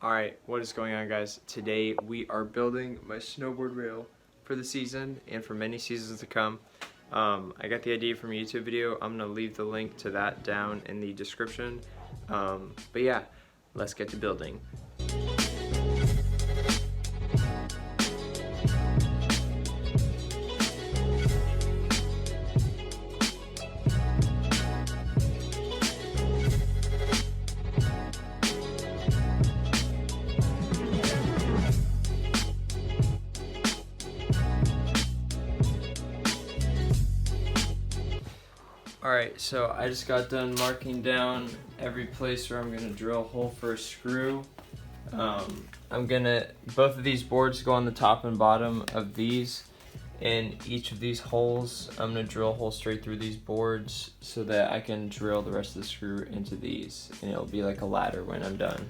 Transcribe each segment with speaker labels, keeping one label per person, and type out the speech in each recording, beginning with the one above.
Speaker 1: Alright, what is going on, guys? Today we are building my snowboard rail for the season and for many seasons to come. I got the idea from a YouTube video. I'm going to leave the link to that down in the description. But yeah, let's get to building. Alright, so I just got done marking down every place where I'm going to drill a hole for a screw. Both of these boards go on the top and bottom of these. In each of these holes, I'm going to drill a hole straight through these boards so that I can drill the rest of the screw into these. And it'll be like a ladder when I'm done.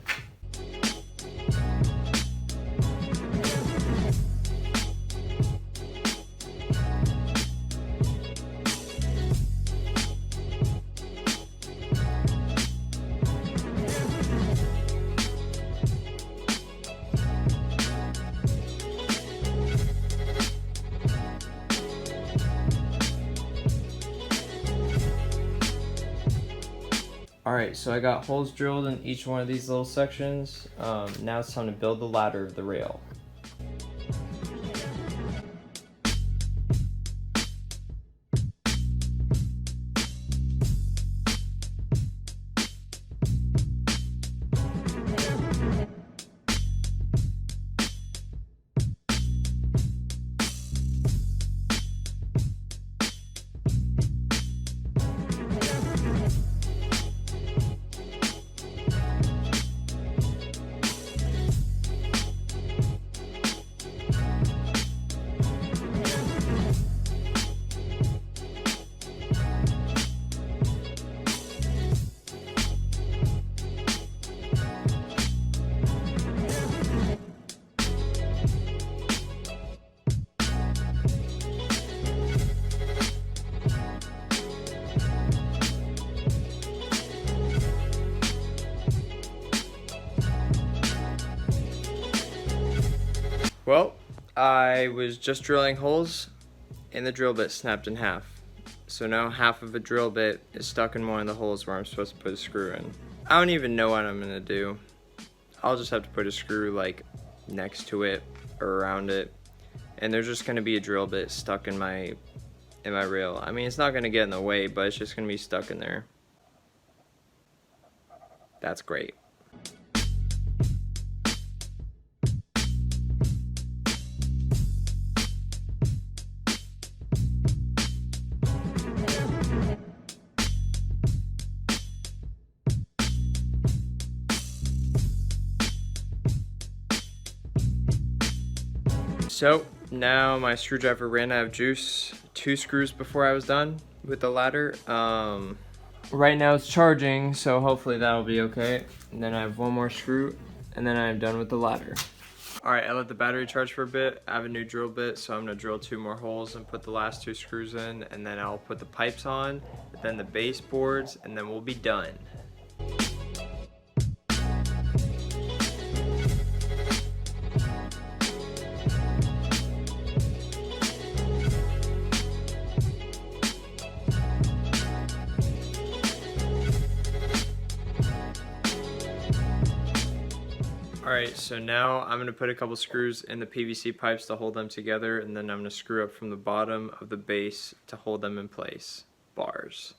Speaker 1: Alright, so I got holes drilled in each one of these little sections. Now it's time to build the ladder of the rail. Well, I was just drilling holes and the drill bit snapped in half. So now half of a drill bit is stuck in one of the holes where I'm supposed to put a screw in. I don't even know what I'm gonna do. I'll just have to put a screw like next to it or around it. And there's just gonna be a drill bit stuck in my rail. I mean, it's not gonna get in the way, but it's just gonna be stuck in there. That's great. So now my screwdriver ran out of juice 2 screws before I was done with the ladder. Right now it's charging, so hopefully that'll be okay. And then I have 1 more screw and then I'm done with the ladder. Alright, I let the battery charge for a bit. I have a new drill bit, so I'm going to drill 2 more holes and put the last 2 screws in, and then I'll put the pipes on, then the baseboards, and then we'll be done. Alright, so now I'm going to put a couple screws in the PVC pipes to hold them together, and then I'm going to screw up from the bottom of the base to hold them in place. Bars.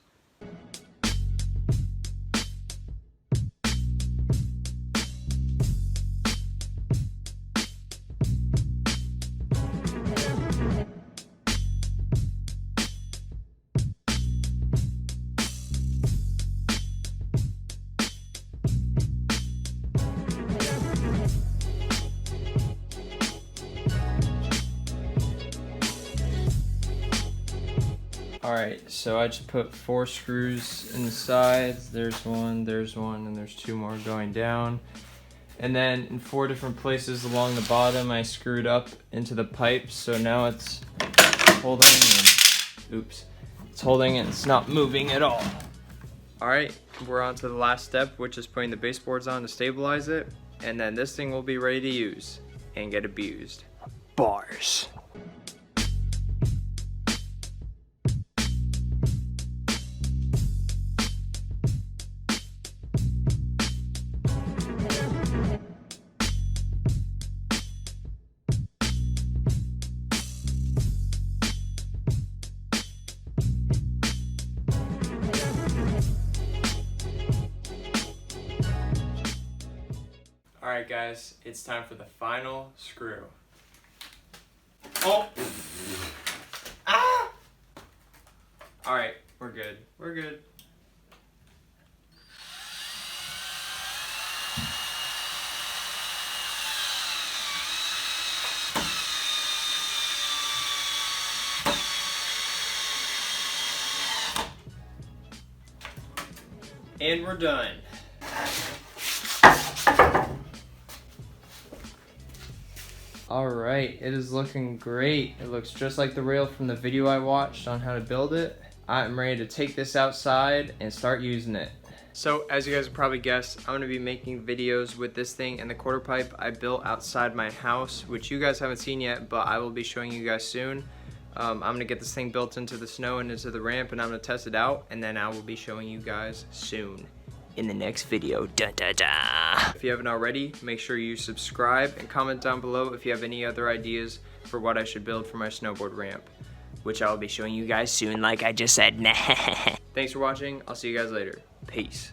Speaker 1: Alright, so I just put 4 screws in the sides. There's one, and there's 2 more going down. And then in 4 different places along the bottom, I screwed up into the pipes, so now it's holding and, it's holding and it's not moving at all. Alright, we're on to the last step, which is putting the baseboards on to stabilize it. and then this thing will be ready to use and get abused. Bars. Alright guys, it's time for the final screw. Oh! Ah! Alright, we're good. We're good. And we're done. Alright, it is looking great. It looks just like the rail from the video I watched on how to build it. I'm ready to take this outside and start using it. So as you guys probably guessed, I'm going to be making videos with this thing and the quarter pipe I built outside my house, which you guys haven't seen yet, but I will be showing you guys soon. I'm going to get this thing built into the snow and into the ramp, and I'm going to test it out, and then I will be showing you guys soon in the next video. Dun, dun, dun. If you haven't already, make sure you subscribe and comment down below if you have any other ideas for what I should build for my snowboard ramp, which I'll be showing you guys soon like I just said. Thanks for watching. I'll see you guys later. Peace.